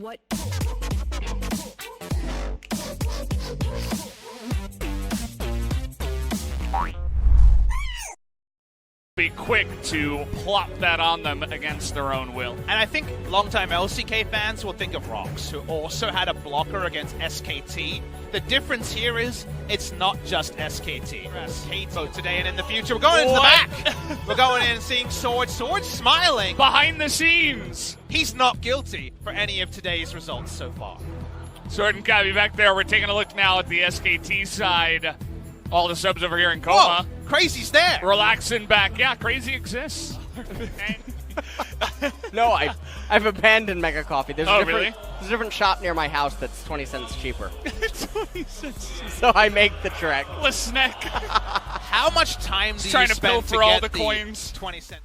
What? Be quick to plop that on them against their own will. And I think longtime LCK fans will think of Rox, who also had a blocker against SKT. The difference here is it's not just SKT. SKT today and in the future. We're going into the back. We're going in and seeing Sword. Sword smiling. Behind the scenes. He's not guilty for any of today's results so far. Sword and Cavi back there. We're taking a look now at the SKT side. All the subs over here in coma. Whoa, Crazy's there. Relaxing back. Yeah, Crazy exists. No, I've abandoned Mega Coffee. There's really? There's a different shop near my house that's 20 cents cheaper. 20 cents. So I make the trek. Lesneck. How much time do you trying to spend pilfer to all get the coins? 20 cents.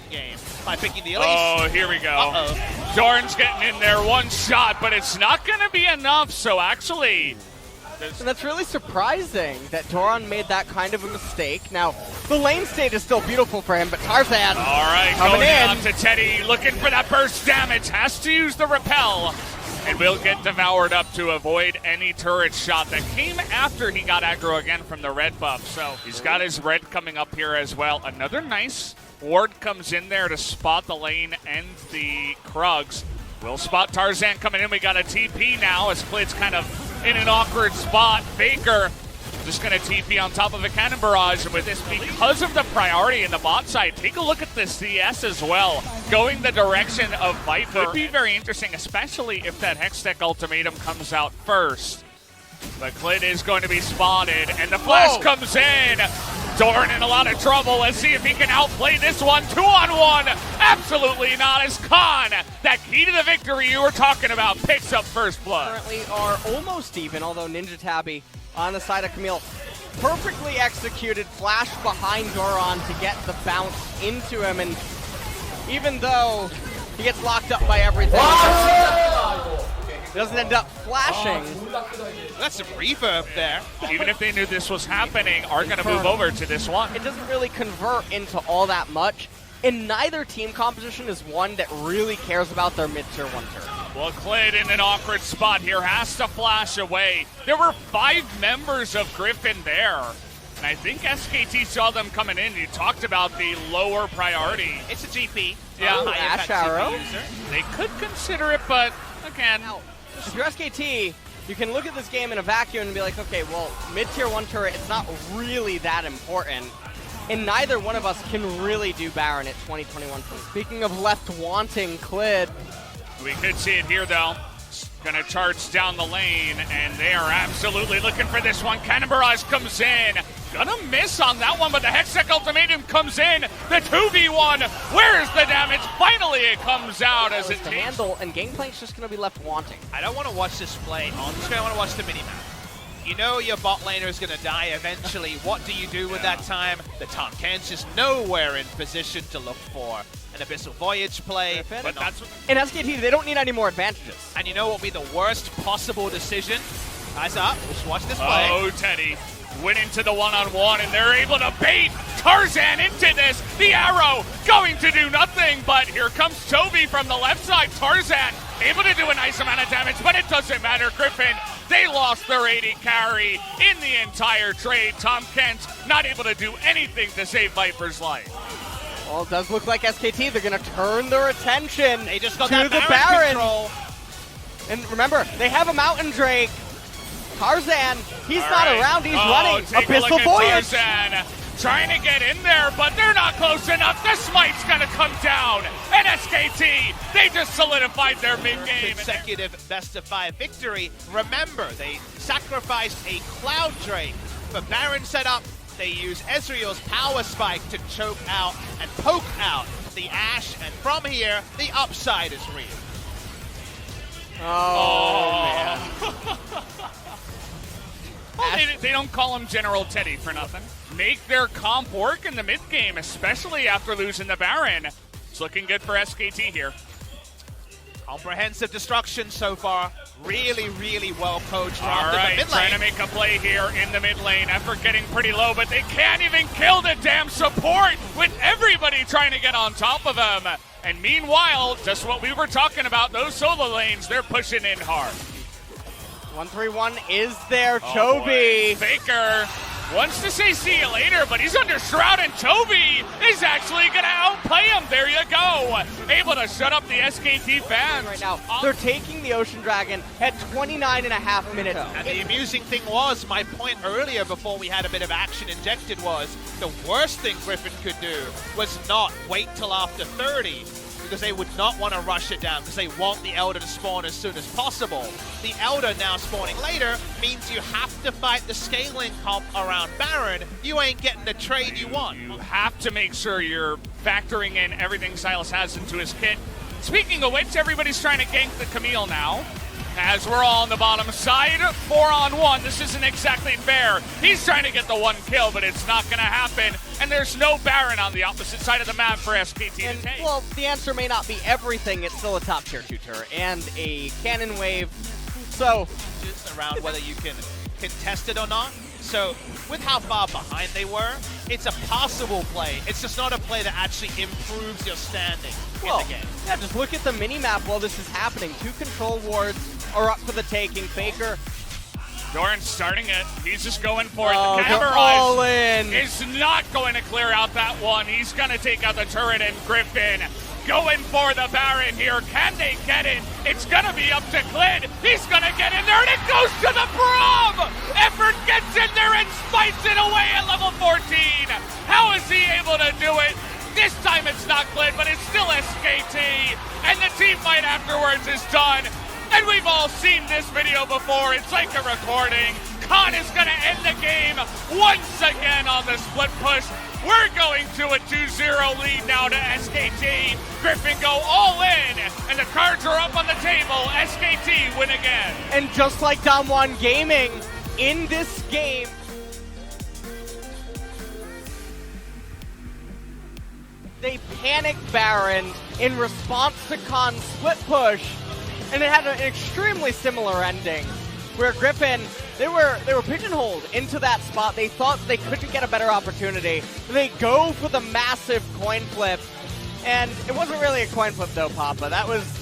Game by picking the Elise. Oh, here we go. Dorn's getting in there, one shot, but it's not going to be enough. So actually, and that's really surprising that Doran made that kind of a mistake. Now, the lane state is still beautiful for him, but Tarzan all right, coming going in. up to Teddy, looking for that burst damage, has to use the repel, and will get devoured up to avoid any turret shot that came after he got aggro again from the red buff. So he's got his red coming up here as well. Another nice ward comes in there to spot the lane and the Krugs. We'll spot Tarzan coming in. We got a TP now as Klid's kind of in an awkward spot. Faker just going to TP on top of a cannon barrage. And with this, because of the priority in the bot side, take a look at the CS as well. Going the direction of Viper could be very interesting, especially if that Hextech ultimatum comes out first. But Klid is going to be spotted, and the flash comes in. Dorn in a lot of trouble. Let's see if he can outplay this one. 2-on-1. Absolutely not. As Khan, that key to the victory you were talking about, picks up first blood. Currently are almost even, although Ninja Tabby on the side of Camille. Perfectly executed flash behind Doran to get the bounce into him, and even though he gets locked up by everything, doesn't end up flashing. That's some reverb there. Even if they knew this was happening, are going to move over to this one. It doesn't really convert into all that much, and neither team composition is one that really cares about their mid-tier 1 turret. Well, Klid in an awkward spot here, has to flash away. There were 5 members of Griffin there, and I think SKT saw them coming in. You talked about the lower priority. It's a GP. Yeah. Ash Arrow. They could consider it, but again, if you're SKT, you can look at this game in a vacuum and be like, okay, well, mid-tier 1 turret, it's not really that important. And neither one of us can really do Baron at 2021. Speaking of left wanting Klid. We could see it here, though. Gonna charge down the lane, and they are absolutely looking for this one. Cannon Barrage comes in. Gonna miss on that one, but the Hextech ultimatum comes in. The 2v1. Where's the damage? Finally, it comes out as it takes. Handle, and Gangplank's just gonna be left wanting. I don't want to watch this play. I'm just gonna want to watch the minimap. You know your bot laner is going to die eventually. What do you do with that time? The top Ken's just nowhere in position to look for an Abyssal Voyage play. But in SKT, they don't need any more advantages. And you know what will be the worst possible decision? Eyes up. Just watch this play. Oh, Teddy went into the one-on-one, and they're able to bait Tarzan into this. The arrow going to do nothing, but here comes Toby from the left side. Tarzan able to do a nice amount of damage, but it doesn't matter. Griffin, they lost their 80 carry in the entire trade. Tom Kent not able to do anything to save Viper's life. Well, it does look like SKT, they're going to turn their attention they just got to that the Baron control. And remember, they have a Mountain Drake. Tarzan, he's not around, he's running. Abyssal Voyage. Tarzan trying to get in there, but they're not close enough. The smite's gonna come down. And SKT, they just solidified their mid-game. Consecutive best-of-5 victory. Remember, they sacrificed a Cloud Drake for Baron setup. They use Ezreal's Power Spike to choke out and poke out the Ashe, and from here, the upside is real. Oh. Man. Well, they don't call him General Teddy for nothing. Make their comp work in the mid game, especially after losing the Baron. It's looking good for SKT here. Comprehensive destruction so far. Really, really well coached. All right, trying to make a play here in the mid lane. Effort getting pretty low, but they can't even kill the damn support with everybody trying to get on top of them. And meanwhile, just what we were talking about, those solo lanes, they're pushing in hard. 1-3-1 is there, Chovy. Faker wants to say see you later, but he's under Shroud, and Chovy is actually going to outplay him. There you go. Able to shut up the SKT fans. Right now, they're taking the Ocean Dragon at 29.5 minutes. And the amusing thing was, my point earlier before we had a bit of action injected was, the worst thing Griffin could do was not wait till after 30, because they would not want to rush it down because they want the Elder to spawn as soon as possible. The Elder now spawning later means you have to fight the scaling comp around Baron. You ain't getting the trade you want. You have to make sure you're factoring in everything Silas has into his kit. Speaking of which, everybody's trying to gank the Camille now. As we're all on the bottom side, 4-on-1. This isn't exactly fair. He's trying to get the one kill, but it's not going to happen. And there's no Baron on the opposite side of the map for SKT to take. Well, the answer may not be everything. It's still a top tier 2 turret and a cannon wave. So, just around whether you can contest it or not. So, with how far behind they were, it's a possible play. It's just not a play that actually improves your standing in the game. Yeah, just look at the mini-map while this is happening. 2 control wards are up for the taking. Faker. Doran's starting it. He's just going for it. Oh, the they're Camera all in. is not going to clear out that one. He's going to take out the turret, and Griffin going for the Baron here. Can they get it? It's going to be up to Clid. He's going to get in there, and it goes to the Braum! Effort gets in there and spites it away at level 14. How is he able to do it? This time it's not Clid, but it's still SKT. And the team fight afterwards is done. And we've all seen this video before. It's like a recording. Khan is going to end the game once again on the split push. We're going to a 2-0 lead now to SKT. Griffin go all in, and the cards are up on the table. SKT win again. And just like Damwon Gaming, in this game, they panic Baron in response to Khan's split push, and it had an extremely similar ending, where Griffin, they were pigeonholed into that spot. They thought they couldn't get a better opportunity. They go for the massive coin flip, and it wasn't really a coin flip though, Papa. It was